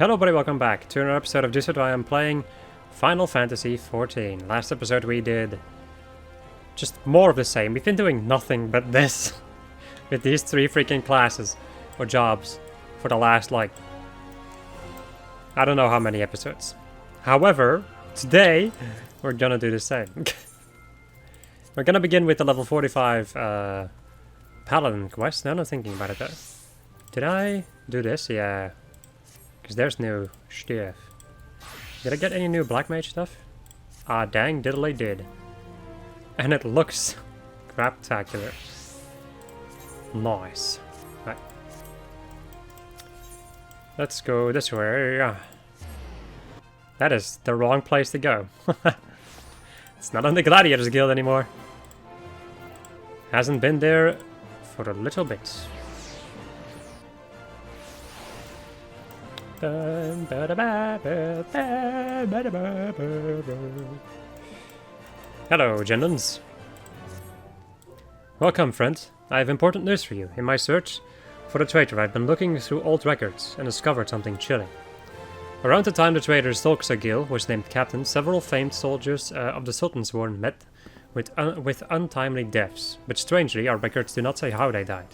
Hello everybody, welcome back to another episode of Deceit. I am playing Final Fantasy XIV. Last episode we did just more of the same. We've been doing nothing but this with these three freaking classes or jobs for the last, like, I don't know how many episodes. However, today we're gonna do the same. We're gonna begin with the level 45 Paladin quest. Now I'm thinking about it though. Did I do this? Yeah. Because there's new stuff. Did I get any new Black Mage stuff? Ah, dang diddly did. And it looks craptacular. Nice. Right. Let's go this way. That is the wrong place to go. It's not on the Gladiators Guild anymore. Hasn't been there for a little bit. Hello, gentlemen. Welcome, friend. I have important news for you. In my search for the traitor, I've been looking through old records and discovered something chilling. Around the time the traitor ffXIV was named captain, several famed soldiers of the Sultansworn met with untimely deaths, but strangely, our records do not say how they died.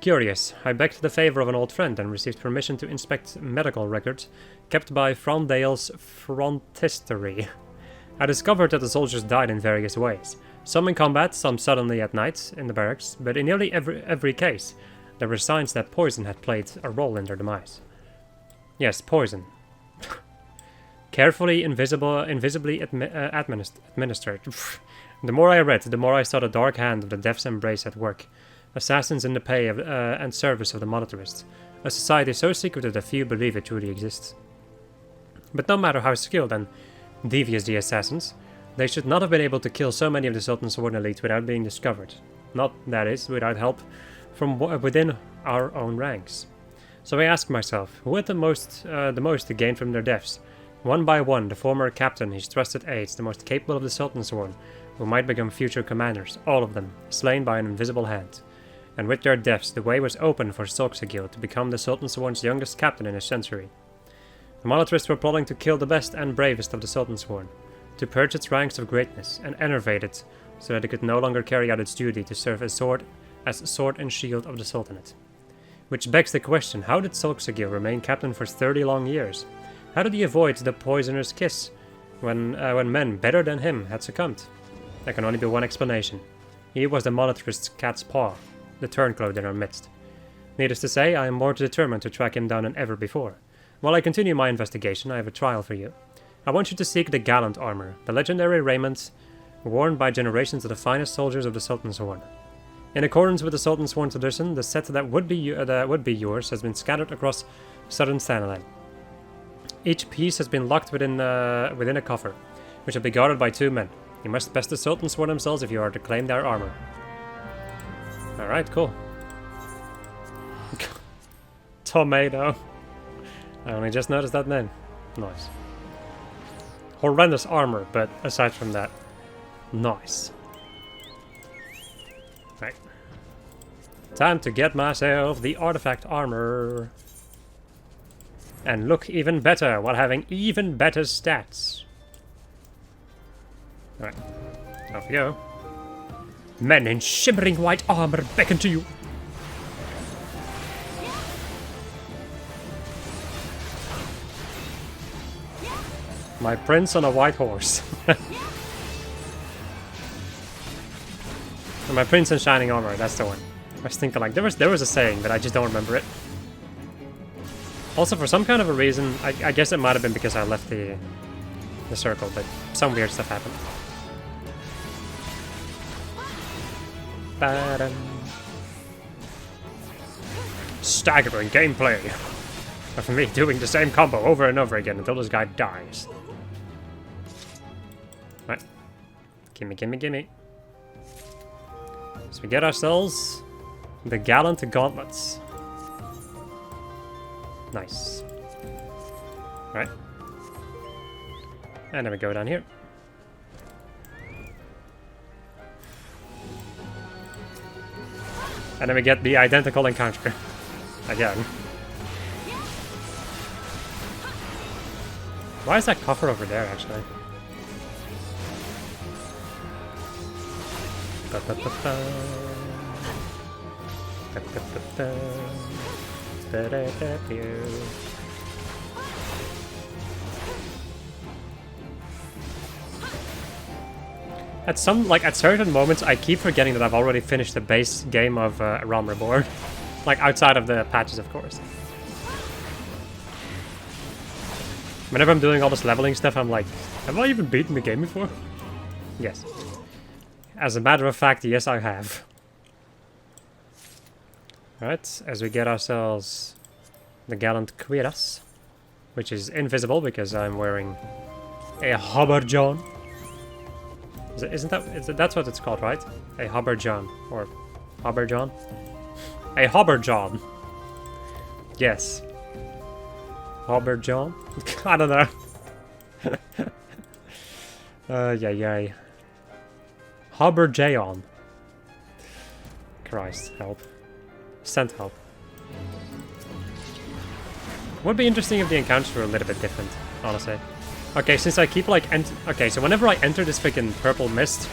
Curious, I begged the favor of an old friend and received permission to inspect medical records kept by Frondale's frontistery. I discovered that the soldiers died in various ways. Some in combat, some suddenly at night in the barracks, but in nearly every case, there were signs that poison had played a role in their demise. Yes, poison. Carefully, invisibly administered. The more I read, the more I saw the dark hand of the Death's Embrace at work. Assassins in the pay of, and service of the monetarists. A society so secretive that few believe it truly exists. But no matter how skilled and devious the assassins, they should not have been able to kill so many of the Sultansworn elite without being discovered. Not, that is, without help from within our own ranks. So I asked myself, who had the most to gain from their deaths? One by one, the former captain, his trusted aides, the most capable of the Sultansworn, who might become future commanders, all of them, slain by an invisible hand. And with their deaths, the way was open for ffXIV to become the Sultansworn's youngest captain in a century. The monetarists were plotting to kill the best and bravest of the Sultansworn, to purge its ranks of greatness and enervate it so that it could no longer carry out its duty to serve as sword and shield of the Sultanate. Which begs the question, how did ffXIV remain captain for 30 long years? How did he avoid the poisoner's kiss when men better than him had succumbed? There can only be one explanation. He was the monetarist's cat's paw, the turncoat in our midst. Needless to say, I am more determined to track him down than ever before. While I continue my investigation, I have a trial for you. I want you to seek the Gallant armor, the legendary raiment worn by generations of the finest soldiers of the Sultansworn. In accordance with the Sultansworn tradition, the set that would be yours has been scattered across southern Thanalan. Each piece has been locked within a coffer, which will be guarded by 2 men. You must best the Sultansworn themselves if you are to claim their armor. Alright, cool. Tomato. I only just noticed that name. Nice. Horrendous armor, but aside from that, nice. Right. Time to get myself the artifact armor. And look even better while having even better stats. Alright. Off you go. Men in shimmering white armor beckon to you. My prince on a white horse. My prince in shining armor, that's the one. I was thinking, like, there was a saying, but I just don't remember it. Also, for some kind of a reason, I guess it might have been because I left the circle, but some weird stuff happened. Staggering gameplay of me doing the same combo over and over again until this guy dies. Right. Gimme, gimme, gimme. So we get ourselves the Gallant gauntlets. Nice. Right. And then we go down here. And then we get the identical encounter. Again. Why is that coffer over there, actually? At certain moments, I keep forgetting that I've already finished the base game of Realm Reborn. Like, outside of the patches, of course. Whenever I'm doing all this leveling stuff, I'm like, have I even beaten the game before? Yes. As a matter of fact, yes, I have. Right, as we get ourselves the gallant cuirass, which is invisible because I'm wearing a habergeon. That's what it's called, right? A habergeon, or habergeon? A habergeon. Yes. Habergeon? I don't know. Yay. Habergeon. Christ, help. Send help. Would be interesting if the encounters were a little bit different, honestly. Okay, since I keep like okay, so whenever I enter this freaking purple mist,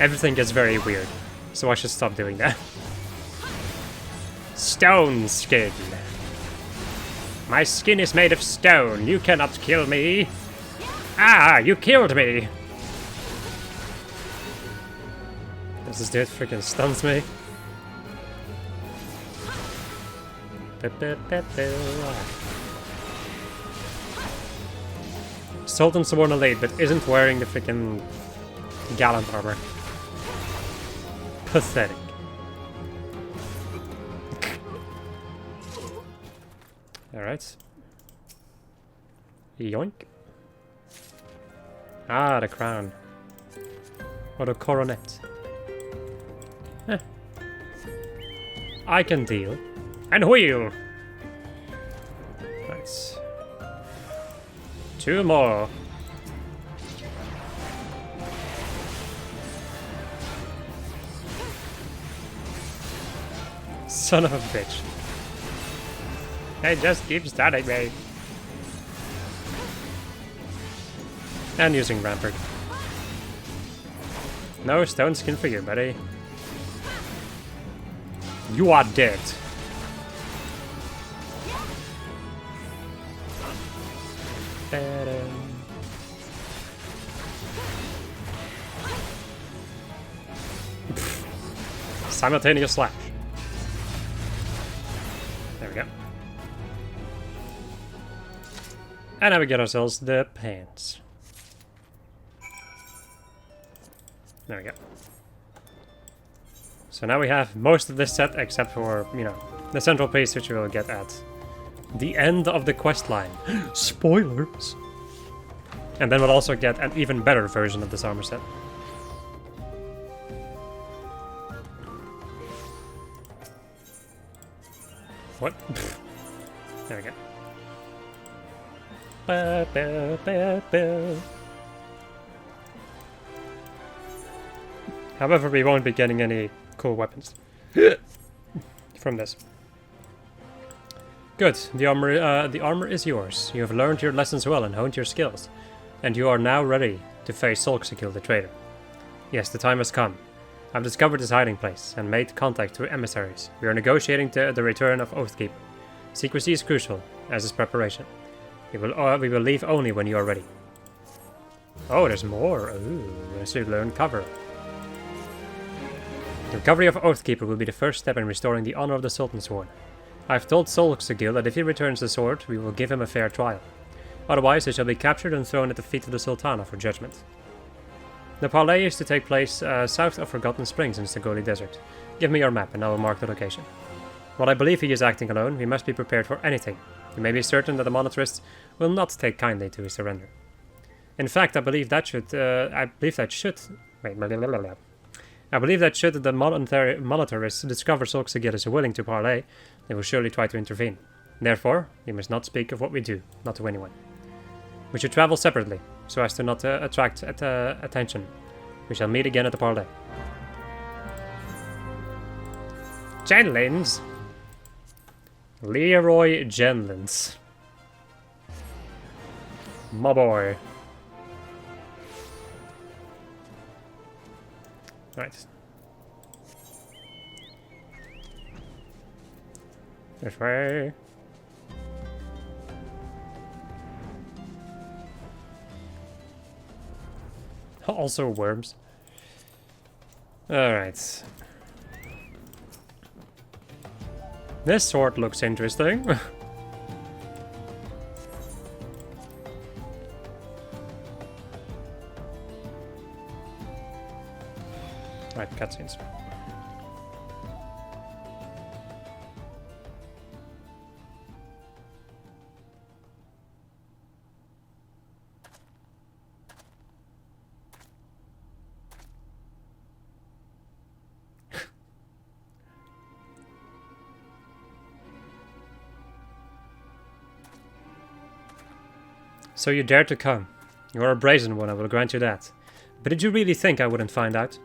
everything gets very weird. So I should stop doing that. Stone skin. My skin is made of stone. You cannot kill me. Ah, you killed me. Does this dude freaking stuns me? Sultan Sworn Elite, but isn't wearing the freaking gallant armor. Pathetic. Alright. Yoink. Ah, the crown. Or the coronet. Eh. I can deal. And wheel! Nice. 2 more. Son of a bitch. They just keep stunning me. And using Rampart. No stone skin for you, buddy. You are dead. Simultaneous slash. There we go. And now we get ourselves the pants. There we go. So now we have most of this set except for, you know, the central piece, which we will get at the end of the quest line. Spoilers! And then we'll also get an even better version of this armor set. What? There we go. However, we won't be getting any cool weapons from this. Good. The armor is yours. You have learned your lessons well and honed your skills, and you are now ready to face ffXIV the traitor. Yes, the time has come. I've discovered his hiding place and made contact through emissaries. We are negotiating the return of ffXIV. Secrecy is crucial, as is preparation. We will leave only when you are ready. Oh, there's more. Ooh, I should learn cover. The recovery of ffXIV will be the first step in restoring the honor of the Sultan's Sword. I've told ffXIV that if he returns the sword, we will give him a fair trial. Otherwise, he shall be captured and thrown at the feet of the Sultana for judgment. The parley is to take place south of Forgotten Springs in Stagoli Desert. Give me your map and I will mark the location. While I believe he is acting alone, we must be prepared for anything. You may be certain that the monetarist will not take kindly to his surrender. In fact, I believe that should the monetarists discover ffXIV is willing to parley, they will surely try to intervene. Therefore, we must not speak of what we do, not to anyone. We should travel separately, so as to not attract attention. We shall meet again at the parley. Genlins? Leroy Genlins. My boy. Right. This way. Also worms. Alright. This sword looks interesting. Right, cutscenes. So you dared to come. You are a brazen one, I will grant you that. But did you really think I wouldn't find out?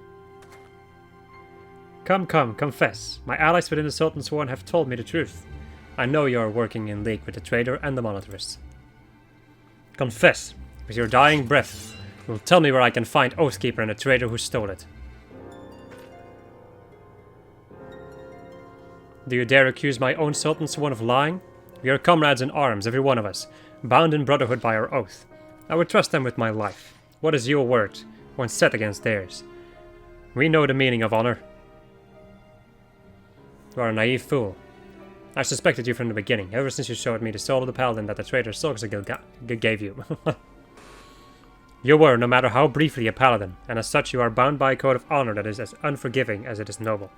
Come, confess. My allies within the Sultan's Sworn have told me the truth. I know you are working in league with the traitor and the monetarist. Confess, with your dying breath. You will tell me where I can find Oathkeeper and the traitor who stole it. Do you dare accuse my own Sultan's Sworn of lying? We are comrades in arms, every one of us, bound in brotherhood by our oath. I would trust them with my life. What is your word, when set against theirs? We know the meaning of honor. You are a naive fool. I suspected you from the beginning, ever since you showed me the soul of the paladin that the traitor Solxagil gave you. You were, no matter how briefly, a paladin, and as such you are bound by a code of honor that is as unforgiving as it is noble.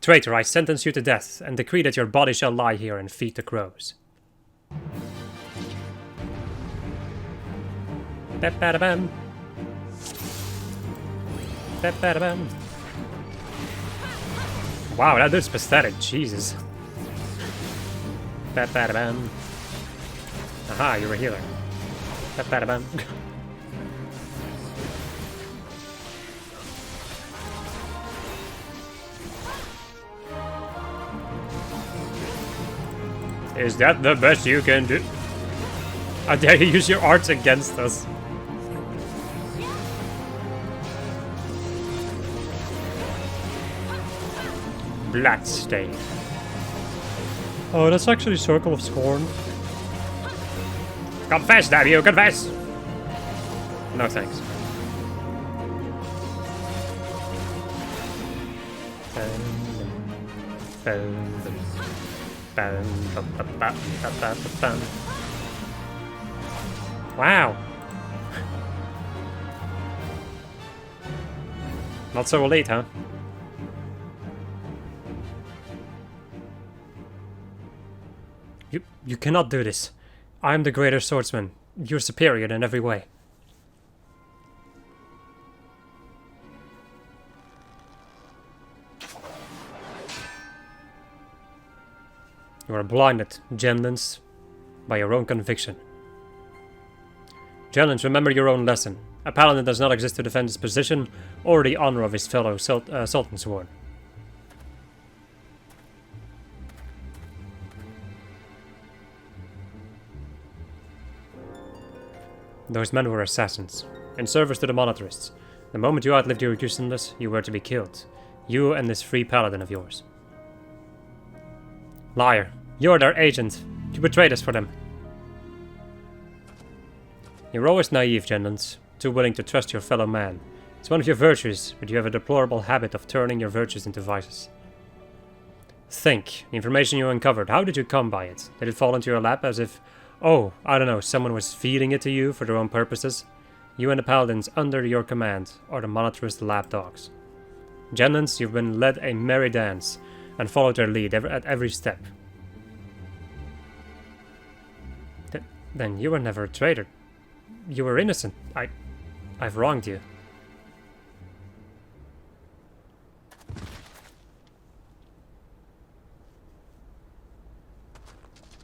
Traitor, I sentence you to death, and decree that your body shall lie here and feed the crows. Ba-ba-da-bam. Ba-ba-da-bam. Wow, that dude's pathetic, Jesus. Ba-ba-da-bam. Aha, you're a healer. Ba-ba-da-bam. Is that the best you can do? How dare you use your arts against us? Bloodstain. Oh, that's actually Circle of Scorn. Confess, damn you, confess! No thanks. Wow. Not so elite, huh? You cannot do this. I am the greater swordsman. You're superior in every way. You are blinded, Genlins, by your own conviction. Genlins, remember your own lesson. A paladin does not exist to defend his position or the honor of his fellow Sultan Sworn. Those men were assassins, in service to the monetarists. The moment you outlived your usefulness, you were to be killed. You and this free paladin of yours. Liar. You're their agent. You betrayed us for them. You're always naive, Genlins. Too willing to trust your fellow man. It's one of your virtues, but you have a deplorable habit of turning your virtues into vices. Think. The information you uncovered, how did you come by it? Did it fall into your lap as if... Oh, I don't know, someone was feeding it to you for their own purposes? You and the paladins under your command are the monetarist lapdogs. Genlins, you've been led a merry dance and followed their lead at every step. Then you were never a traitor. You were innocent. I've wronged you.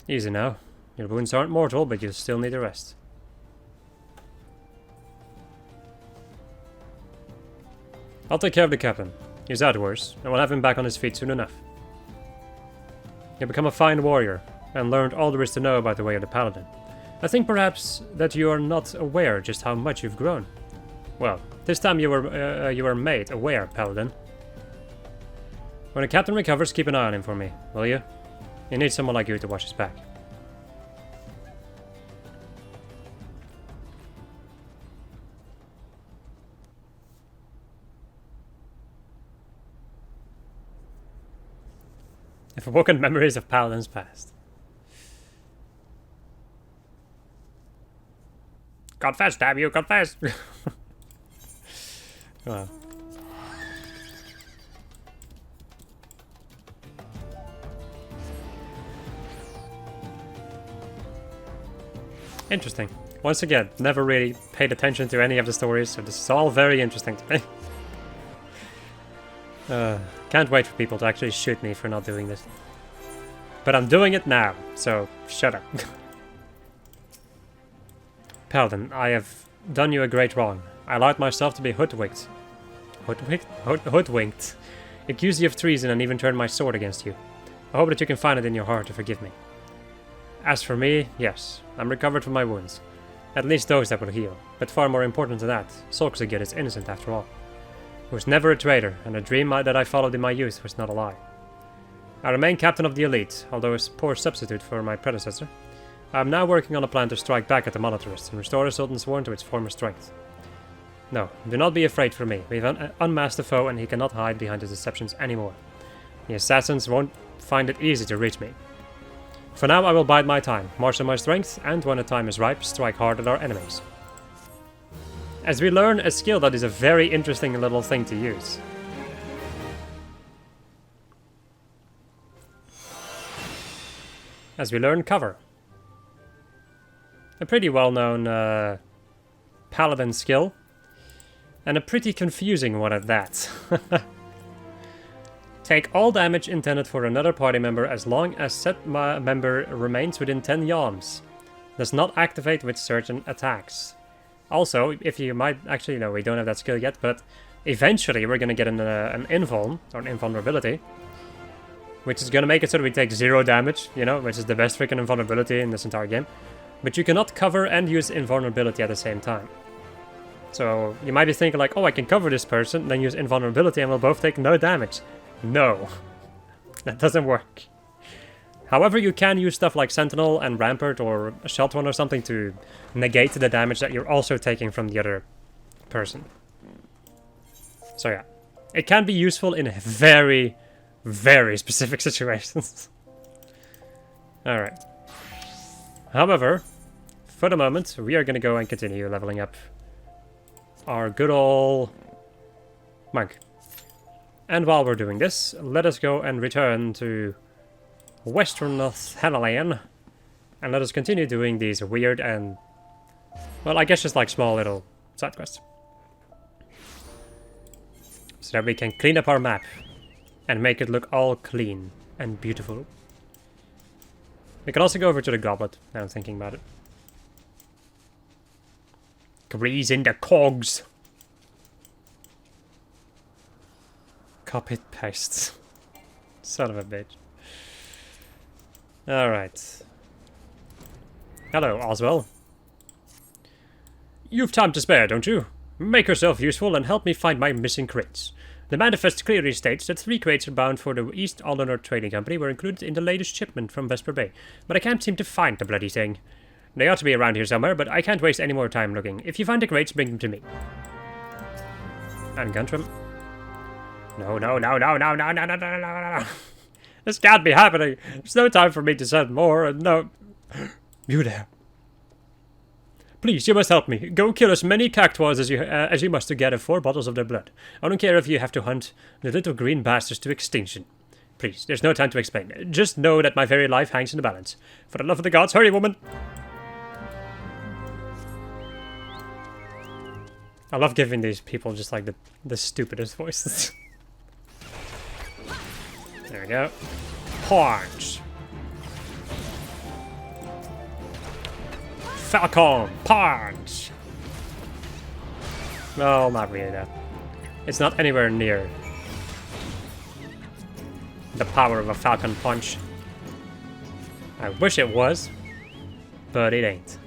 Easy now. Your wounds aren't mortal, but you still need a rest. I'll take care of the captain. He's out worse, and we'll have him back on his feet soon enough. You'll become a fine warrior, and learned all there is to know about the way of the Paladin. I think perhaps that you are not aware just how much you've grown. Well, this time you were made aware, Paladin. When the captain recovers, keep an eye on him for me, will you? You need someone like you to watch his back. If awoken memories of Paladin's past. Confess, damn you, confess! Wow. Interesting. Once again, never really paid attention to any of the stories, so this is all very interesting to me. Can't wait for people to actually shoot me for not doing this. But I'm doing it now, so shut up. Paladin, I have done you a great wrong. I allowed myself to be hoodwinked. Hoodwinked. Accused you of treason and even turned my sword against you. I hope that you can find it in your heart to forgive me. As for me, yes, I'm recovered from my wounds. At least those that will heal. But far more important than that, Solkzagid is innocent after all. He was never a traitor, and the dream that I followed in my youth was not a lie. I remain captain of the elite, although a poor substitute for my predecessor. I am now working on a plan to strike back at the monetarists and restore the Sultan's Sworn to its former strength. No, do not be afraid for me. We've unmasked the foe and he cannot hide behind his deceptions anymore. The assassins won't find it easy to reach me. For now I will bide my time, marshal my strength, and when the time is ripe, strike hard at our enemies. As we learn a skill that is a very interesting little thing to use. As we learn cover. A pretty well-known paladin skill. And a pretty confusing one at that. Take all damage intended for another party member as long as said member remains within 10 yalms. Does not activate with certain attacks. Also, if you might... Actually, no, we don't have that skill yet, but eventually we're going to get an invuln, or an invulnerability. Which is going to make it so that we take 0 damage, you know, which is the best freaking invulnerability in this entire game. But you cannot cover and use invulnerability at the same time. So you might be thinking like, oh, I can cover this person, then use invulnerability and we'll both take no damage. No. That doesn't work. However, you can use stuff like Sentinel and Rampart or Sheltron or something to negate the damage that you're also taking from the other person. So yeah, it can be useful in very, very specific situations. Alright. However, for the moment, we are going to go and continue leveling up our good old monk. And while we're doing this, let us go and return to Western Northumberland, and let us continue doing these weird and, well, I guess just like small little side quests. So that we can clean up our map and make it look all clean and beautiful. We can also go over to the goblet, now I'm thinking about it. Grease in the cogs. Copy paste. Son of a bitch. Alright. Hello, Oswell. You've time to spare, don't you? Make yourself useful and help me find my missing crates. The manifest clearly states that 3 crates are bound for the East Alderner Trading Company were included in the latest shipment from Vesper Bay, but I can't seem to find the bloody thing. They ought to be around here somewhere, but I can't waste any more time looking. If you find the crates, bring them to me. And Guntram. No, no, no, no, no, no, no, no, no, no, no, no. This can't be happening. There's no time for me to send more, and no... You there. Please, you must help me. Go kill as many cactuars as you must to gather 4 bottles of their blood. I don't care if you have to hunt the little green bastards to extinction. Please, there's no time to explain. Just know that my very life hangs in the balance. For the love of the gods, hurry, woman! I love giving these people just like the stupidest voices. There we go. Punch! Falcon! Punch! No, not really that. It's not anywhere near the power of a Falcon Punch. I wish it was, but it ain't.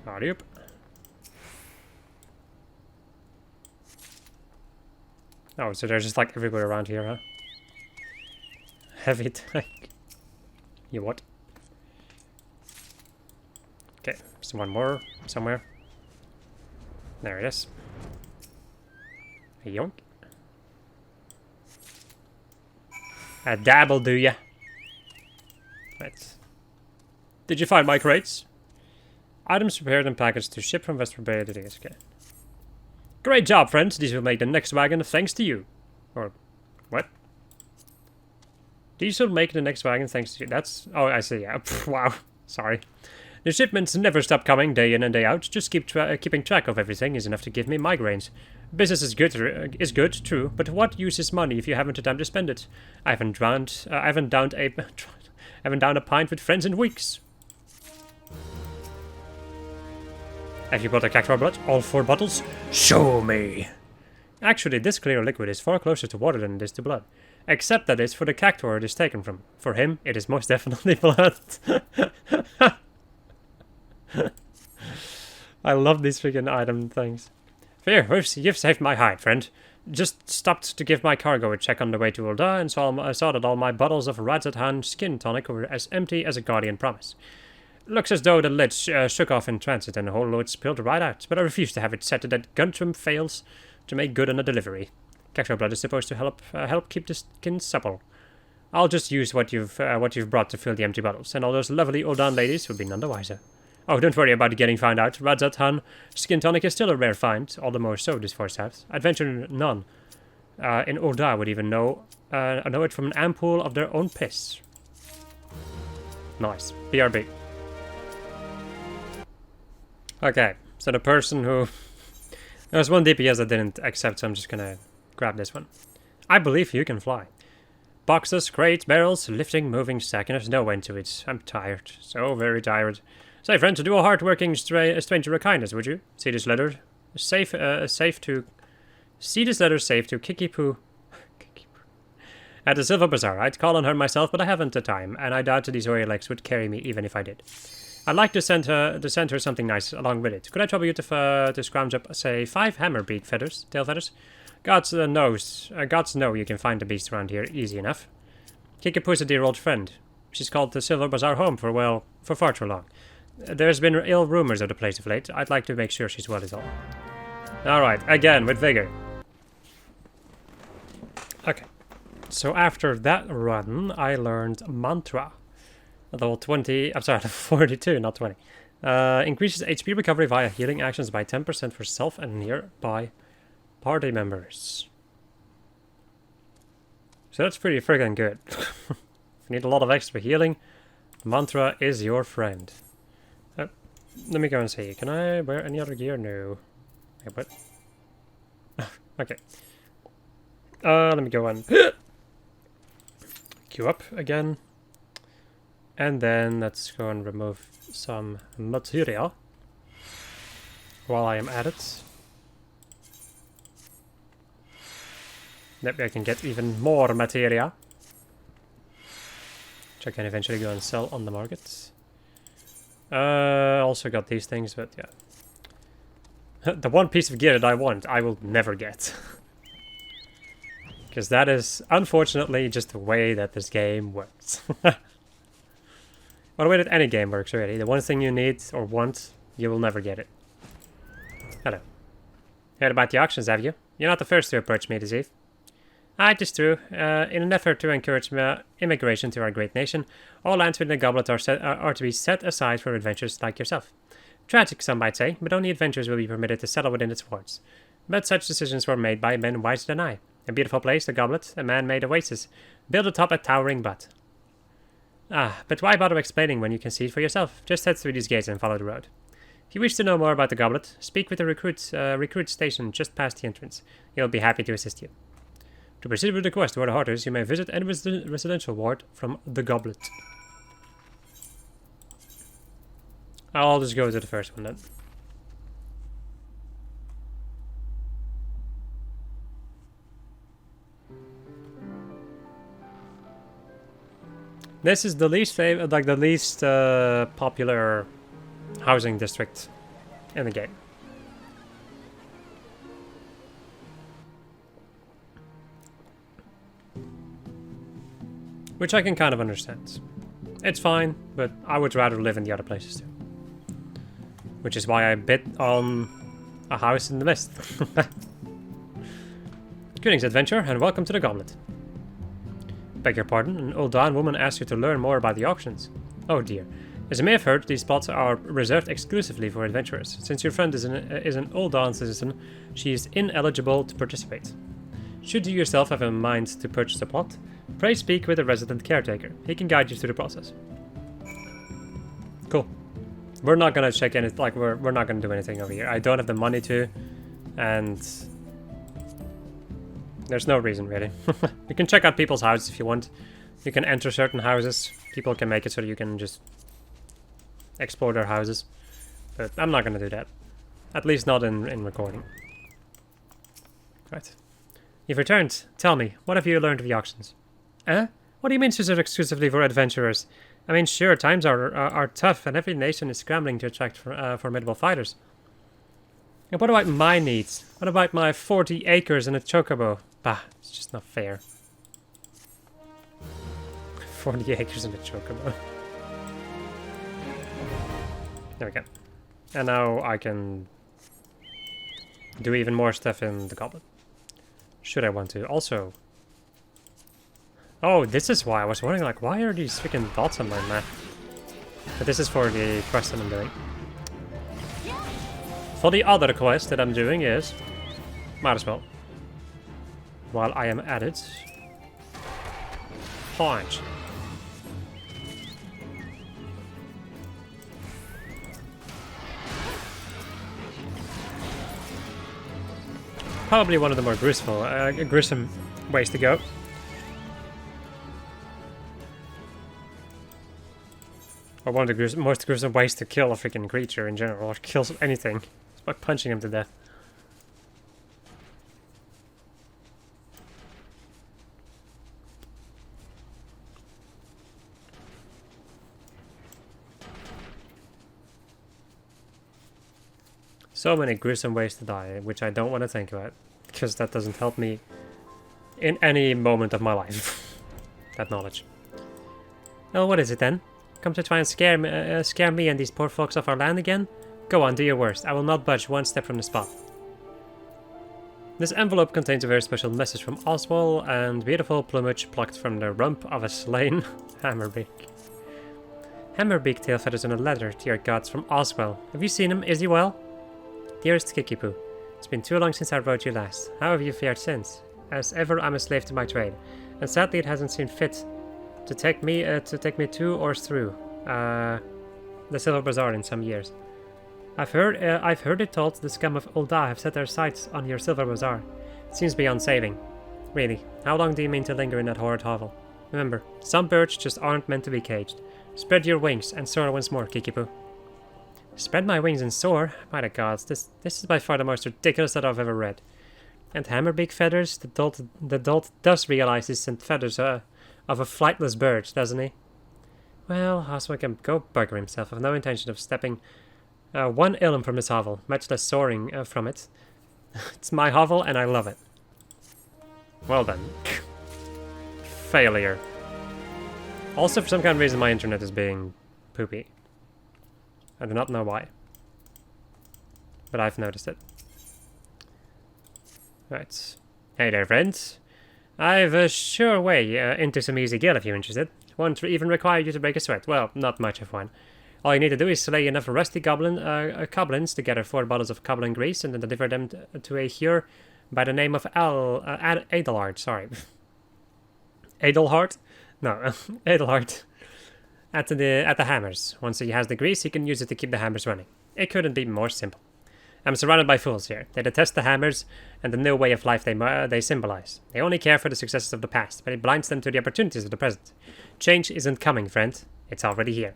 Alright. Oh, so they're just like everywhere around here, huh? Heavy tank. You what? Okay, there's one more somewhere. There it is. Yoink. A dabble, do ya? Right. Did you find my crates? Items prepared and packaged to ship from West Bay to the okay. Great job, friends. These will make the next wagon thanks to you. Or, what? These will make the next wagon thanks to you. That's... Oh, I see, yeah. Wow. Sorry. The shipments never stop coming, day in and day out. Just keeping track of everything is enough to give me migraines. Business is good, true, but what use is money if you haven't the time to spend it? I haven't downed a pint with friends in weeks. Have you bought a cactuar blood? All 4 bottles? Show me! Actually, this clear liquid is far closer to water than it is to blood. Except that it's for the cactuar it is taken from. For him, it is most definitely blood. I love these freaking item things. Here, you've saved my hide, friend. Just stopped to give my cargo a check on the way to Ul'dah, and I saw that all my bottles of Radzat skin tonic were as empty as a guardian promise. Looks as though the lid shook off in transit and the whole load spilled right out, but I refuse to have it set that Guntram fails to make good on a delivery. Cactuar blood is supposed to help keep the skin supple. I'll just use what you've brought to fill the empty bottles, and all those lovely Ul'dah ladies will be none the wiser. Oh, don't worry about getting found out. Radzat skin tonic is still a rare find, all the more so this force has. I'd venture none in Ul'dah would even know it from an ampoule of their own piss. Nice. BRB. Okay, so the person who... There's one DPS that didn't accept, so I'm just gonna grab this one. I believe you can fly. Boxes, crates, barrels, lifting, moving, stacking. There's no end to it. I'm tired. So very tired. Say, friend, to do a hard-working stranger a kindness, would you? See this letter safe to Kikipoo at the Silver Bazaar. I'd call on her myself, but I haven't the time, and I doubt these Orylex would carry me even if I did. I'd like to send her something nice along with it. Could I trouble you to scrounge up, say, 5 hammer beak feathers, tail feathers? Gods know you can find the beast around here easy enough. Kikipoo's a dear old friend. She's called the Silver Bazaar home for far too long. There's been ill rumors of the place of late. I'd like to make sure she's well is all. Alright, again, with vigor. Okay. So after that run, I learned Mantra. Level 20, I'm sorry, level 42, not 20. Increases HP recovery via healing actions by 10% for self and nearby party members. So that's pretty friggin' good. If you need a lot of extra healing, Mantra is your friend. Let me go and see. Can I wear any other gear? No. Wait, what? Okay. Let me go and queue up again. And then let's go and remove some materia while I am at it. Maybe I can get even more materia, which I can eventually go and sell on the market. Also got these things, but yeah. The one piece of gear that I want, I will never get. Because that is, unfortunately, just the way that this game works. Well, the way that any game works, really. The one thing you need or want, you will never get it. Hello. Heard about the auctions, have you? You're not the first to approach me, Deceit. It is true. In an effort to encourage immigration to our great nation, all lands within the Goblet are to be set aside for adventurers like yourself. Tragic, some might say, but only adventurers will be permitted to settle within its wards. But such decisions were made by men wiser than I. A beautiful place, the Goblet, a man-made oasis, built atop a towering butte. But why bother explaining when you can see it for yourself? Just head through these gates and follow the road. If you wish to know more about the Goblet, speak with the recruit station just past the entrance. He'll be happy to assist you. To proceed with the quest where the heart is, you may visit any residential ward from the Goblet. I'll just go to the first one then. This is the least popular housing district in the game. Which I can kind of understand. It's fine, but I would rather live in the other places too. Which is why I bid on a house in the mist. Greetings, adventurer, and welcome to the Goblet. Beg your pardon, an old Dawn woman asked you to learn more about the auctions. Oh dear. As you may have heard, these spots are reserved exclusively for adventurers. Since your friend is an old Dawn citizen, she is ineligible to participate. Should you yourself have in mind to purchase a plot, pray speak with a resident caretaker. He can guide you through the process. Cool. We're not gonna check anything, like we're not gonna do anything over here. I don't have the money to, and there's no reason really. You can check out people's houses if you want. You can enter certain houses. People can make it so that you can just explore their houses. But I'm not gonna do that. At least not in recording. Right. You've returned. Tell me, what have you learned of the auctions? Eh? What do you mean reserved exclusively for adventurers? I mean, sure, times are tough, and every nation is scrambling to attract formidable fighters. And what about my needs? What about my 40 acres and a chocobo? Bah, it's just not fair. 40 acres and a chocobo. There we go. And now I can do even more stuff in the Goblet. Should I want to? Also... Oh, this is why. I was wondering, like, why are these freaking dots on my map? But this is for the quest that I'm doing. For the other quest that I'm doing is... Might as well. While I am at it... Punch. Probably one of the more gruesome ways to go. Or one of the most gruesome ways to kill a freaking creature in general, or kill anything. It's by punching him to death. So many gruesome ways to die, which I don't want to think about, because that doesn't help me in any moment of my life. That knowledge. Oh, what is it then? Come to try and scare me and these poor folks off our land again? Go on, do your worst. I will not budge one step from the spot. This envelope contains a very special message from Oswald and beautiful plumage plucked from the rump of a slain hammerbeak. Hammerbeak tail feathers on a letter, dear gods, from Oswald. Have you seen him? Is he well? Dearest Kikipoo, it's been too long since I wrote you last. How have you fared since? As ever, I'm a slave to my trade, and sadly it hasn't seemed fit to take me to or through the Silver Bazaar in some years. I've heard it told the scum of Ul'dah have set their sights on your Silver Bazaar. It seems beyond saving. Really, how long do you mean to linger in that horrid hovel? Remember, some birds just aren't meant to be caged. Spread your wings and soar once more, Kikipoo. Spread my wings and soar? By the gods, this is by far the most ridiculous that I've ever read. And hammerbeak feathers? The dolt does realize he sent feathers of a flightless bird, doesn't he? Well, Oswald can go bugger himself. I have no intention of stepping one illum from this hovel, much less soaring from it. It's my hovel and I love it. Well done. Failure. Also, for some kind of reason, my internet is being poopy. I do not know why. But I've noticed it. Right. Hey there, friends. I've a sure way into some easy gill if you're interested. Won't even require you to break a sweat. Well, not much of one. All you need to do is slay enough rusty goblins to gather 4 bottles of goblin grease and then deliver them to a hewer by the name of Adelhard. Sorry. Adelhard? No, Adelhard. At the hammers. Once he has the grease, he can use it to keep the hammers running. It couldn't be more simple. I'm surrounded by fools here. They detest the hammers and the new way of life they symbolize. They only care for the successes of the past, but it blinds them to the opportunities of the present. Change isn't coming, friend. It's already here.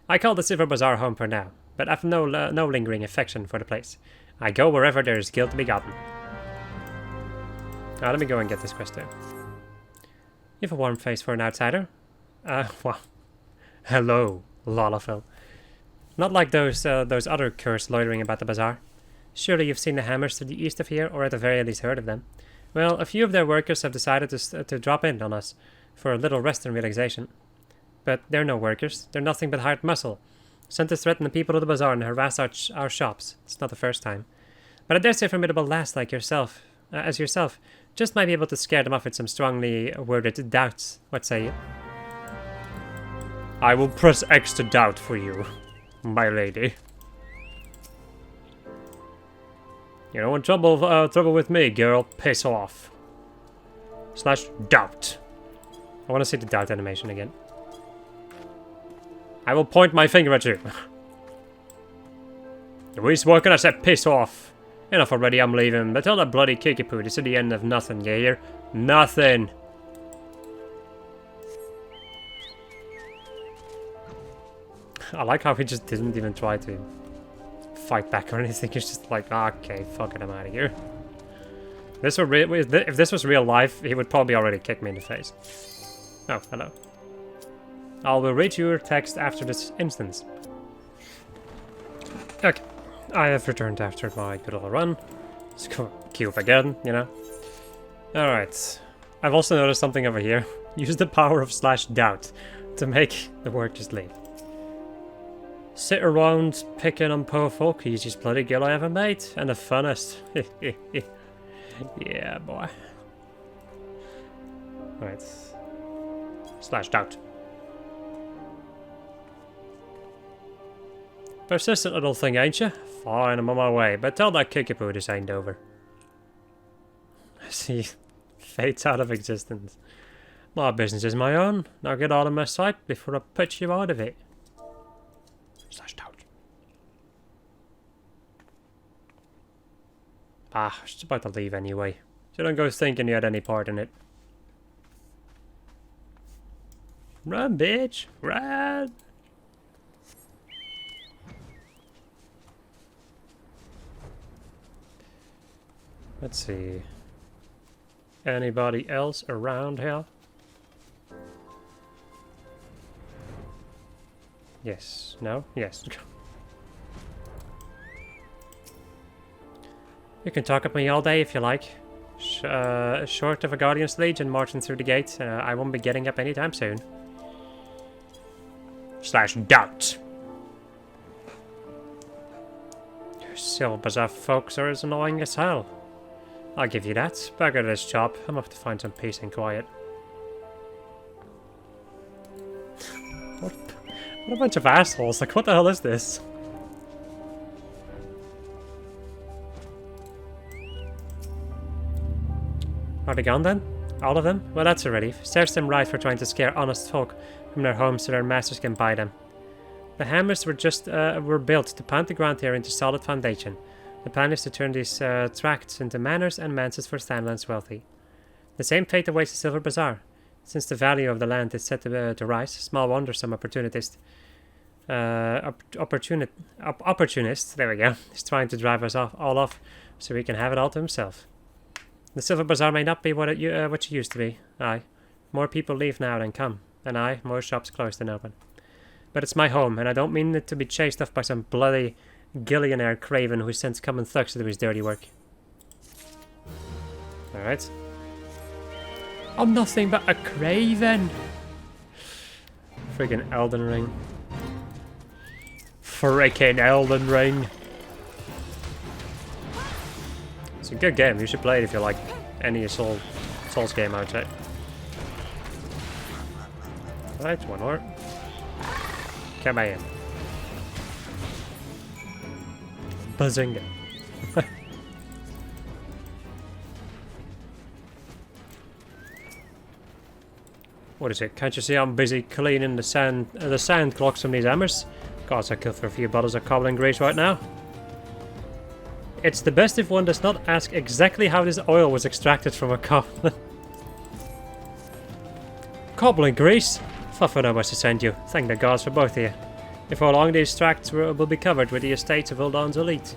I call the Silver Bazaar home for now, but I've no lingering affection for the place. I go wherever there is guild to be gotten. Now let me go and get this quest there. You have a warm face for an outsider. Well, hello, Lalafell. Not like those other curs loitering about the bazaar. Surely you've seen the hammers to the east of here, or at the very least heard of them. Well, a few of their workers have decided to drop in on us for a little rest and relaxation. But they're no workers. They're nothing but hired muscle, sent to threaten the people of the bazaar and harass our shops. It's not the first time. But I dare say formidable lass like yourself, just might be able to scare them off with some strongly worded doubts. What say you? I will press X to doubt for you, my lady. You don't want trouble with me, girl. Piss off. / doubt. I want to see the doubt animation again. I will point my finger at you. Louise, what can I say? Piss off. Enough already, I'm leaving. But tell that bloody kickapoo this is the end of nothing, you hear? Nothing. I like how he just didn't even try to fight back or anything. He's just like, okay, fuck it, I'm out of here. If this was real life, he would probably already kick me in the face. Oh, hello. I will read your text after this instance. Okay, I have returned after my good old run. Let's go queue up again, you know. Alright, I've also noticed something over here. Use the power of / doubt to make the workers leave. Sit around picking on poor folk, easiest bloody girl I ever made, and the funnest. Yeah, boy. Alright. / doubt. Persistent little thing, ain't you? Fine, I'm on my way, but tell that kickapoo this ain't over. I see. Fades out of existence. My business is my own. Now get out of my sight before I put you out of it. / doubt. I was just about to leave anyway. So don't go thinking you had any part in it. Run, bitch! Run! Let's see. Anybody else around here? Yes. No? Yes. You can talk at me all day if you like. Short of a Guardian's Legion marching through the gate, I won't be getting up anytime soon. / doubt. Silver Bazaar folks are as annoying as hell. I'll give you that. Back at this job. I'm off to find some peace and quiet. What a bunch of assholes. Like, what the hell is this? Are they gone then? All of them? Well, that's a relief. Serves them right for trying to scare honest folk from their homes so their masters can buy them. The hammers were built to pound the ground here into solid foundation. The plan is to turn these tracts into manors and mansions for standlands wealthy. The same fate awaits the Silver Bazaar. Since the value of the land is set to rise, small wonder some opportunist, there we go, is trying to drive us all off so he can have it all to himself. The Silver Bazaar may not be what it used to be. Aye, more people leave now than come, and aye, more shops closed than open. But it's my home, and I don't mean it to be chased off by some bloody gillionaire craven who sends common thugs to do his dirty work. Alright. I'm nothing but a craven. Friggin' Elden Ring. Frickin' Elden Ring. It's a good game. You should play it if you like any Souls game, I would say. Right, one more. Come in. Bazinga. What is it? Can't you see I'm busy cleaning the sand clogs from these hammers? Gods, I could for a few bottles of cobbling grease right now. It's the best if one does not ask exactly how this oil was extracted from a cobbler. Cobbling grease? Fuffer was to send you. Thank the gods for both of you. Before long, these tracts will be covered with the estates of Uldaan's elite.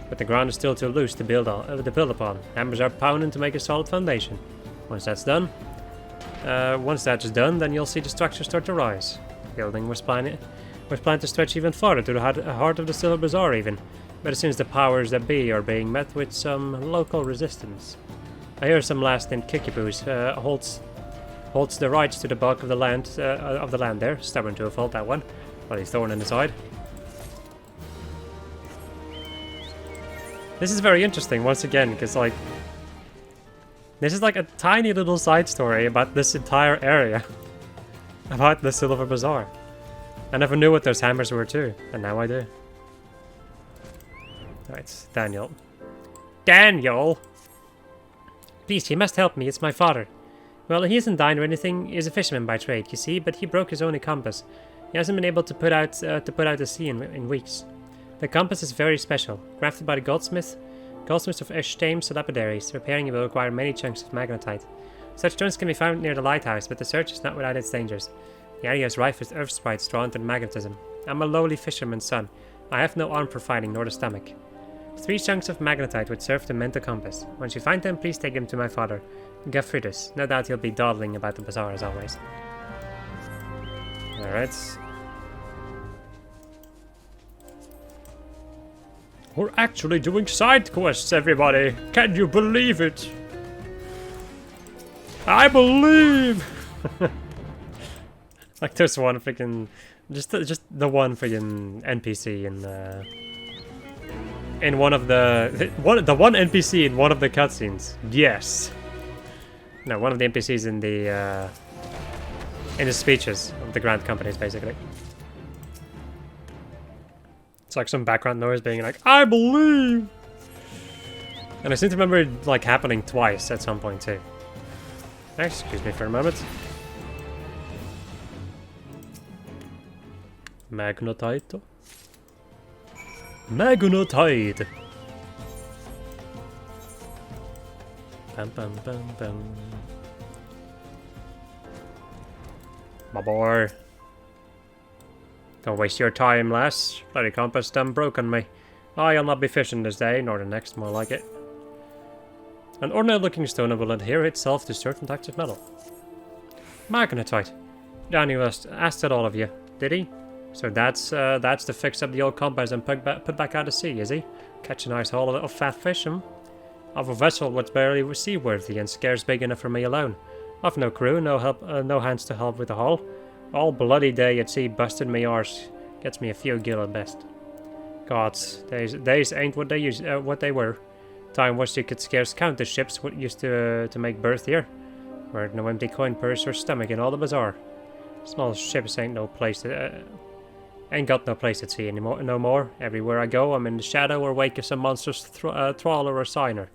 But the ground is still too loose to build upon. Hammers are pounding to make a solid foundation. Once that's done, Once that's done, then you'll see the structure start to rise. Building was planned to stretch even farther to the heart of the Silver Bazaar even, but it seems the powers that be are being met with some local resistance. I hear some last-named Kickaboos holds the rights to the bulk of the land there, stubborn to a fault, that one. Bloody thorn in the side. This is very interesting once again, because like this is like a tiny little side story about this entire area. About the Silver Bazaar. I never knew what those hammers were too, and now I do. Alright, Daniel. Daniel! Please, you must help me, it's my father. Well, he isn't dying or anything, he's a fisherman by trade, you see, but he broke his only compass. He hasn't been able to put out to sea in weeks. The compass is very special, crafted by the goldsmiths of Eshtame's lapidaries. Repairing it will require many chunks of magnetite. Such stones can be found near the lighthouse, but the search is not without its dangers. The area is rife with earth sprites drawn to the magnetism. I'm a lowly fisherman's son. I have no arm for fighting, nor the stomach. 3 chunks of magnetite would serve to mend the compass. Once you find them, please take them to my father, Gaffridus. No doubt he'll be dawdling about the bazaar as always. Alright. We're actually doing side quests, everybody! Can you believe it? I believe! Like there's one freaking... Just the one freaking NPC in one of the... The one NPC in one of the cutscenes. Yes! No, one of the NPCs in the speeches of the Grand Companies, basically. It's like some background noise being like, I believe! And I seem to remember it like happening twice at some point too. Excuse me for a moment. Magnetite. Magnetite! Bam bam bam bam. My boy. Don't waste your time, lass. Bloody compass done broken me. I'll not be fishing this day, nor the next, more like it. An ordinary looking stone will adhere itself to certain types of metal. Magnetite. Daniel asked it all of you, did he? So that's to fix up the old compass and put back out to sea, is he? Catch a nice haul of fat fish, Of a vessel what's barely seaworthy and scarce big enough for me alone. I've no crew, no help, no hands to help with the haul. All bloody day at sea busted me arse. Gets me a few gil at best. Gods, days ain't what they were. Time was you could scarce count the ships what used to make berth here. Weren't no empty coin purse or stomach in all the bazaar. Small ships ain't got no place at sea anymore. No more. Everywhere I go, I'm in the shadow or wake of some monstrous trawler or signer.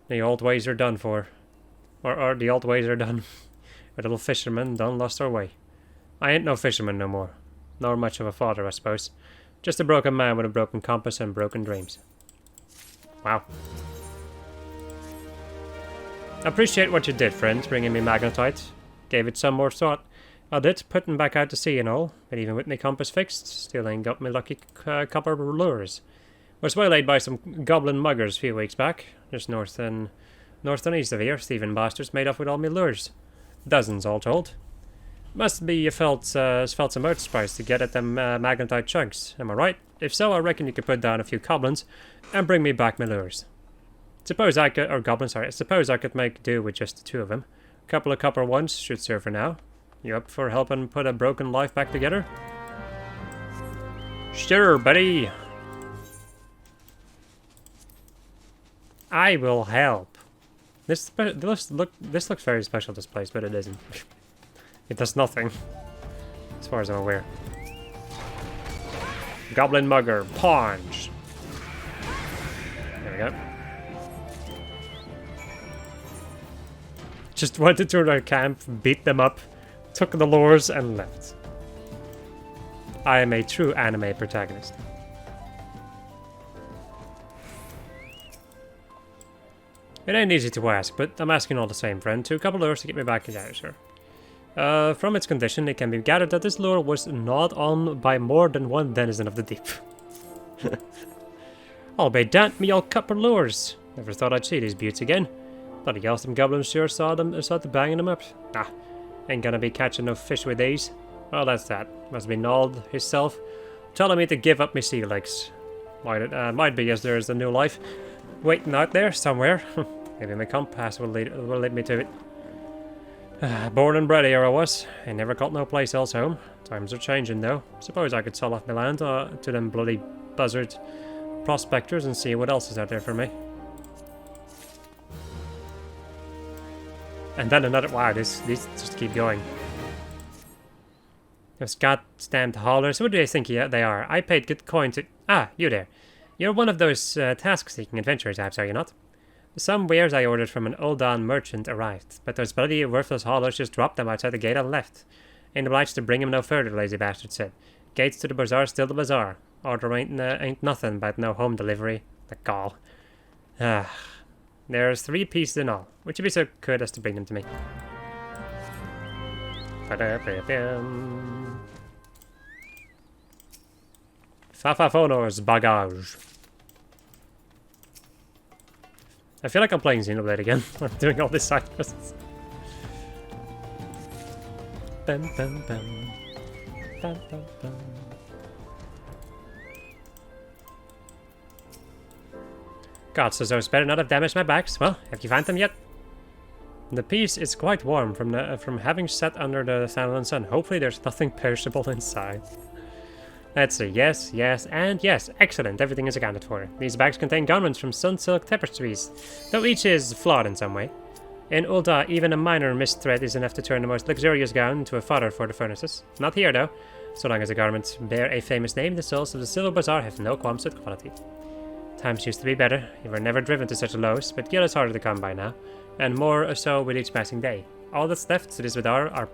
The old ways are done for, or the old ways are done. A little fisherman done lost our way. I ain't no fisherman no more, nor much of a father, I suppose. Just a broken man with a broken compass and broken dreams. Wow. Appreciate what you did, friend, bringing me magnetite. Gave it some more thought. I did, putting back out to sea and all, but even with me compass fixed, still ain't got me lucky copper lures. Was waylaid by some goblin muggers a few weeks back, just north and east of here, thieving bastards made off with all me lures. Dozens all told. Must be you felt some earth spice to get at them magnetite chunks, am I right? If so, I reckon you could put down a few goblins and bring me back my lures. Suppose I could make do with just the 2 of them. A couple of copper ones should serve for now. You up for helping put a broken life back together? Sure, buddy. I will help. This looks very special, this place, but it isn't. It does nothing, as far as I'm aware. Goblin mugger, punch. There we go. Just went into their camp, beat them up, took the lures, and left. I am a true anime protagonist. It ain't easy to ask, but I'm asking all the same, friend. 2 couple lures to get me back together, sir. From its condition, it can be gathered that this lure was gnawed on by more than one denizen of the deep. I'll be damned me old copper lures. Never thought I'd see these beauts again. Bloody hell, some goblins sure started banging them up. Ah, ain't gonna be catching no fish with these. Well, that's that. Must be Nald himself, telling me to give up my sea legs. Might be as there's a new life waiting out there somewhere. Maybe my compass will lead me to it. Born and bred here I was. I never got no place else home. Times are changing though. Suppose I could sell off my land to them bloody buzzard prospectors and see what else is out there for me. And then another... Wow, these just keep going. Those goddamn haulers. What do they think they are? I paid good coin to... Ah, you there. You're one of those task-seeking adventure types, are you not? Some wares I ordered from an Uldan merchant arrived, but those bloody worthless haulers just dropped them outside the gate and left. Ain't obliged to bring him no further, the lazy bastard said. Gates to the bazaar, still the bazaar. Order ain't nothing but no home delivery. The gall. Ah, there's 3 pieces in all. Would you be so good as to bring them to me? Fafafono's bagage. I feel like I'm playing Xenoblade again. I'm doing all these side quests. Bum, bum, bum. Bum, bum, bum. God, so those better not have damaged my bags. Well, have you found them yet? The piece is quite warm from having sat under the silent sun. Hopefully there's nothing perishable inside. Let's see. Yes, yes, and yes. Excellent. Everything is accounted for. These bags contain garments from sun-silk tapestries, though each is flawed in some way. In Ulda, even a minor misthread is enough to turn the most luxurious gown into a fodder for the furnaces. Not here, though. So long as the garments bear a famous name, the souls of the Silver Bazaar have no qualms with quality. Times used to be better. You were never driven to such lows, but gil is harder to come by now, and more so with each passing day. All that's left to this bazaar are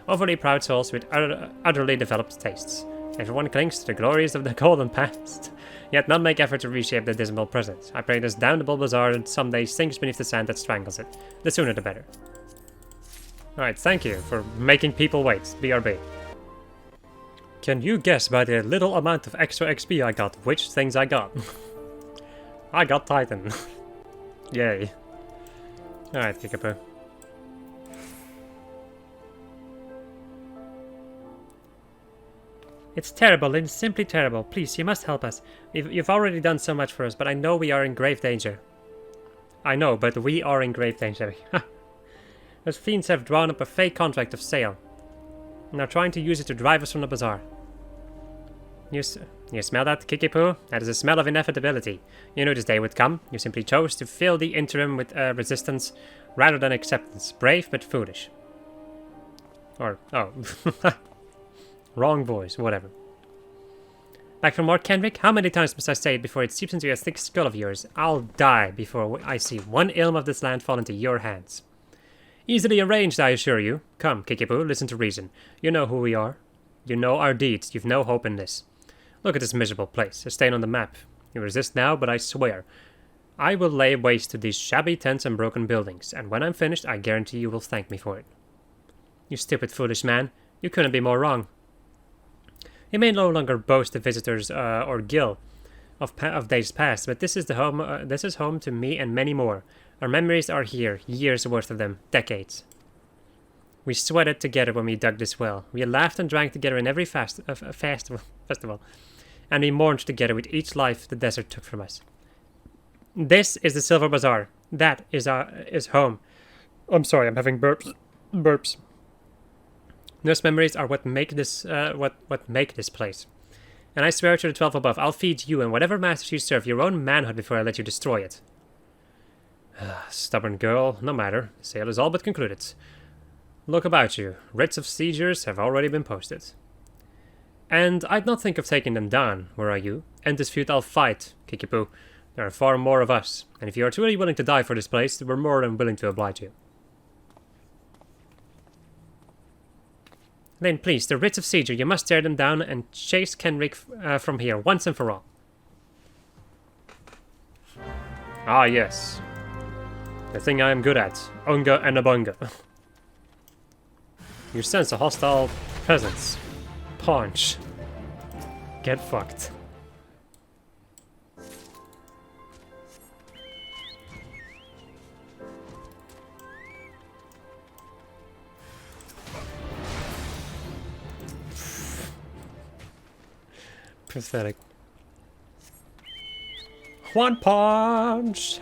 overly proud souls with utterly developed tastes. Everyone clings to the glories of the golden past, yet none make effort to reshape the dismal present. I pray this damnable bazaar someday sinks beneath the sand that strangles it. The sooner the better. Alright, thank you for making people wait. BRB. Can you guess by the little amount of extra XP I got which things I got? I got Titan. Yay. Alright, Kickapoo. It's terrible, Lynn. Simply terrible. Please, you must help us. You've already done so much for us, but I know we are in grave danger. I know, but we are in grave danger. Those fiends have drawn up a fake contract of sale, and are trying to use it to drive us from the bazaar. You smell that, Kickapoo? That is a smell of inevitability. You knew this day would come. You simply chose to fill the interim with resistance rather than acceptance. Brave, but foolish. Or, oh. Wrong voice, whatever. Back from Lord Kenrick? How many times must I say it before it seeps into a thick skull of yours? I'll die before I see one ilm of this land fall into your hands. Easily arranged, I assure you. Come, Kickapoo, listen to reason. You know who we are. You know our deeds. You've no hope in this. Look at this miserable place, a stain on the map. You resist now, but I swear, I will lay waste to these shabby tents and broken buildings, and when I'm finished, I guarantee you will thank me for it. You stupid, foolish man. You couldn't be more wrong. You may no longer boast the visitors or gil of days past, but this is the home. This is home to me and many more. Our memories are here, years worth of them, decades. We sweated together when we dug this well. We laughed and drank together in every festival, and we mourned together with each life the desert took from us. This is the Silver Bazaar. That is home. I'm sorry, I'm having burps. Those memories are what make this place. And I swear to the 12 above, I'll feed you and whatever masters you serve your own manhood before I let you destroy it. Stubborn girl, no matter. The sale is all but concluded. Look about you. Writs of seizures have already been posted. And I'd not think of taking them down, were I you. End this feud I'll fight, Kickapoo. There are far more of us, and if you are truly willing to die for this place, we're more than willing to oblige you. Then please, the writs of seizure, you must tear them down and chase Kenrick from here, once and for all. Ah yes. The thing I am good at. Unga and Abunga. You sense a hostile presence. Punch. Get fucked. Pathetic. One punch!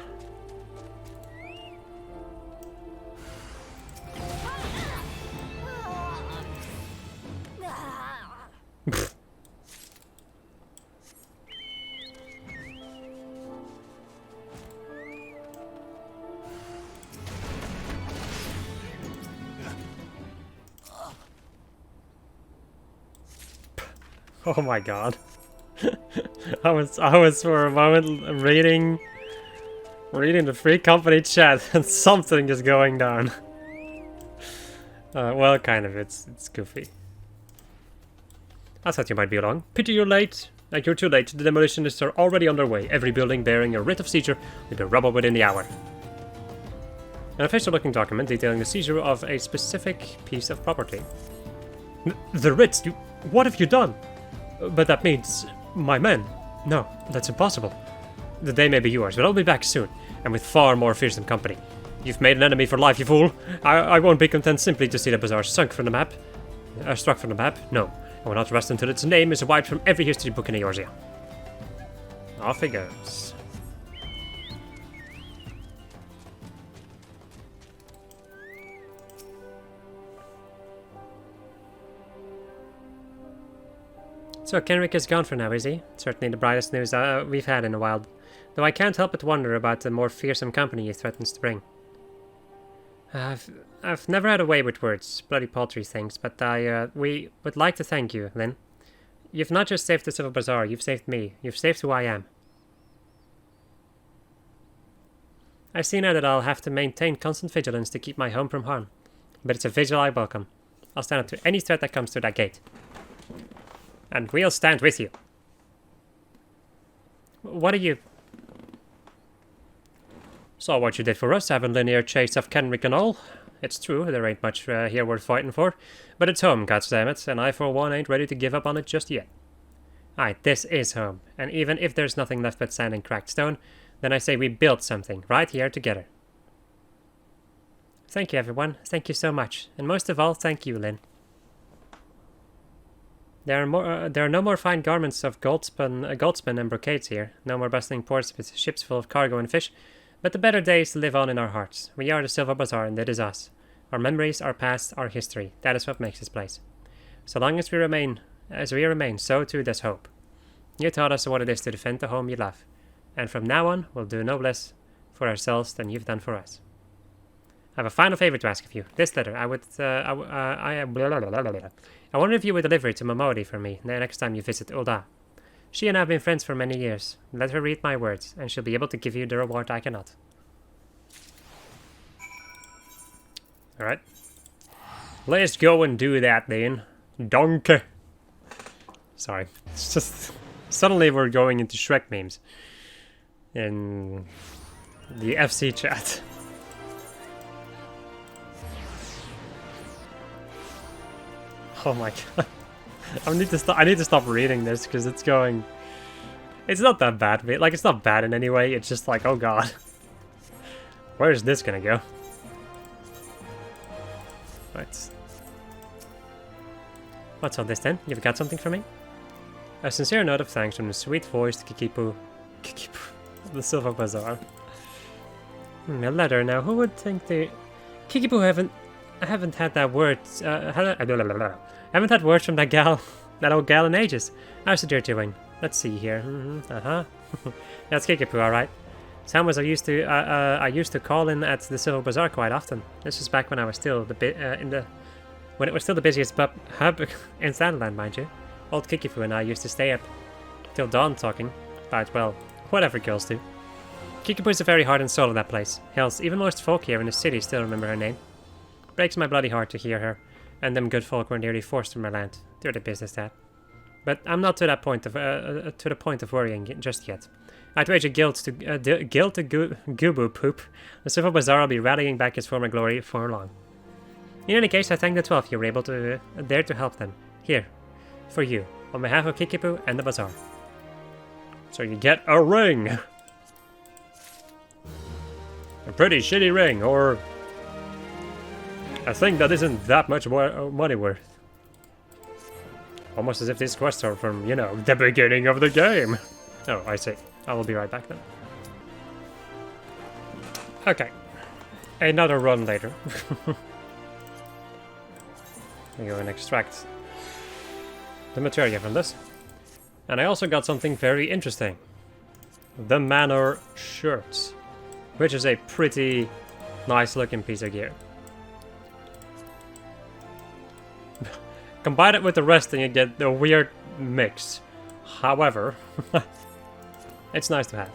Oh my god. I was for a moment reading the free company chat and something is going down. Well, kind of, it's goofy. I thought you might be along. Pity you're late. You're too late. The demolitionists are already underway. Every building bearing a writ of seizure will be rubbled within the hour. An official-looking document detailing the seizure of a specific piece of property. The writs? What have you done? But that means my men. No, that's impossible. The day may be yours, but I'll be back soon, and with far more fearsome company. You've made an enemy for life, you fool. I won't be content simply to see the bazaar struck from the map. No, I will not rest until its name is wiped from every history book in Eorzea. Off he goes. So Kenric is gone for now, is he? Certainly the brightest news we've had in a while. Though I can't help but wonder about the more fearsome company he threatens to bring. I've never had a way with words, bloody paltry things, but we would like to thank you, Lynn. You've not just saved the Civil Bazaar, you've saved me. You've saved who I am. I see now that I'll have to maintain constant vigilance to keep my home from harm. But it's a vigil I welcome. I'll stand up to any threat that comes through that gate. And we'll stand with you. What are you... Saw what you did for us, having linear chase of Kenric and all. It's true, there ain't much here worth fighting for. But it's home, goddammit, and I for one ain't ready to give up on it just yet. Aye, this is home, and even if there's nothing left but sand and cracked stone, then I say we built something, right here together. Thank you, everyone. Thank you so much. And most of all, thank you, Lynn. There are no more fine garments of goldspun and brocades here. No more bustling ports with ships full of cargo and fish. But the better days live on in our hearts. We are the Silver Bazaar, and it is us. Our memories, our past, our history. That is what makes this place. So long as we remain, so too does hope. You taught us what it is to defend the home you love. And from now on, we'll do no less for ourselves than you've done for us. I have a final favor to ask of you. This letter, I wonder if you would deliver it to Momodi for me the next time you visit Ul'dah. She and I have been friends for many years. Let her read my words, and she'll be able to give you the reward I cannot. Alright. Let's go and do that then. Donkey. Sorry. It's just... Suddenly we're going into Shrek memes. In... the FC chat. Oh my god. I need to stop reading this because it's going... It's not that bad. Like, it's not bad in any way. It's just like, oh god. Where is this gonna go? Right. What's all this then? You've got something for me? A sincere note of thanks from the sweet-voiced Kikipu. The Silver Bazaar. A letter now. Who would think the... Kikipu haven't had that word... haven't had words from that old gal in ages. How's the dear doing? Let's see here. That's Kikipu, alright. Sam was I used to call in at the Silver Bazaar quite often. This was back when I was still when it was still the busiest hub in Sandland, mind you. Old Kikipu and I used to stay up till dawn talking about, well, whatever girls do. Kikipu is the very heart and soul of that place. Hell, even most folk here in the city still remember her name. Breaks my bloody heart to hear her, and them good folk were nearly forced from her land. They're the business, that. But I'm not to the point of worrying just yet. I'd wager guilt to Gubu poop. The Silver Bazaar will be rallying back its former glory for long. In any case, I thank the 12 you were able to there to help them. Here, for you, on behalf of Kikipu and the Bazaar. So you get a ring. A pretty shitty ring, or a thing that isn't that much money worth. Almost as if these quests are from, you know, the beginning of the game. Oh, I see. I will be right back then. Okay. Another run later. We go and extract the material from this. And I also got something very interesting. The Manor Shirts. Which is a pretty nice looking piece of gear. Combine it with the rest and you get the weird mix. However, it's nice to have.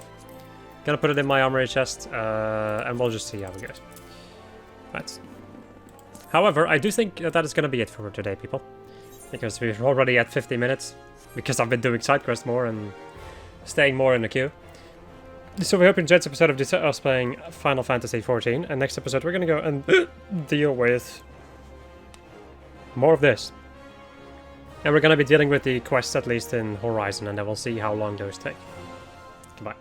Gonna put it in my armory chest, and we'll just see how it goes. Right. However, I do think that is gonna be it for today, people. Because we're already at 50 minutes. Because I've been doing side quests more and staying more in the queue. So we hope you enjoyed this episode of us playing Final Fantasy XIV. And next episode we're gonna go and deal with more of this. And we're gonna be dealing with the quests at least in Horizon, and then we'll see how long those take. Goodbye.